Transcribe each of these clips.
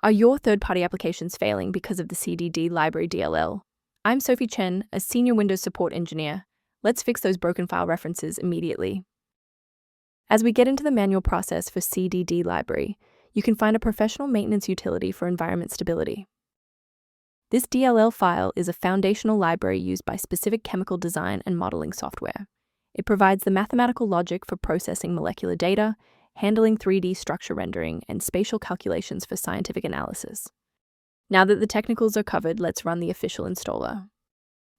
Are your third-party applications failing because of the Cdd library DLL? I'm Sophie Chen, a senior Windows support engineer. Let's fix those broken file references immediately. As we get into the manual process for Cdd library, you can find a professional maintenance utility for environment stability. This DLL file is a foundational library used by specific chemical design and modeling software. It provides the mathematical logic for processing molecular data, handling 3D structure rendering, and spatial calculations for scientific analysis. Now that the technicals are covered, let's run the official installer.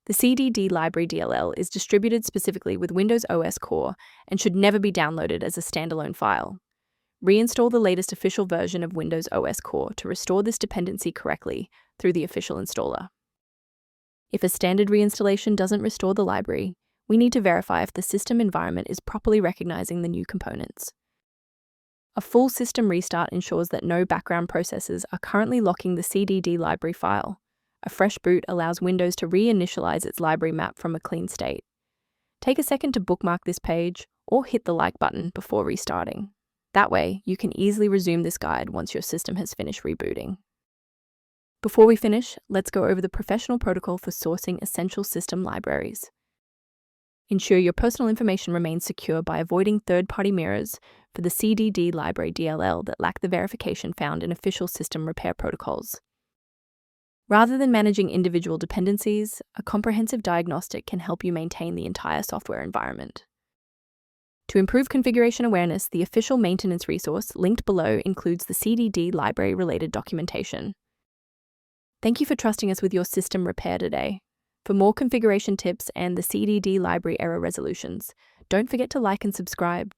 The Cdd library DLL is distributed specifically with Windows OS Core and should never be downloaded as a standalone file. Reinstall the latest official version of Windows OS Core to restore this dependency correctly through the official installer. If a standard reinstallation doesn't restore the library, we need to verify if the system environment is properly recognizing the new components. A full system restart ensures that no background processes are currently locking the Cdd library file. A fresh boot allows Windows to reinitialize its library map from a clean state. Take a second to bookmark this page or hit the like button before restarting. That way, you can easily resume this guide once your system has finished rebooting. Before we finish, let's go over the professional protocol for sourcing essential system libraries. Ensure your personal information remains secure by avoiding third-party mirrors for the Cdd library DLL that lack the verification found in official system repair protocols. Rather than managing individual dependencies, a comprehensive diagnostic can help you maintain the entire software environment. To improve configuration awareness, the official maintenance resource linked below includes the Cdd library-related documentation. Thank you for trusting us with your system repair today. For more configuration tips and the Cdd library error resolutions, don't forget to like and subscribe.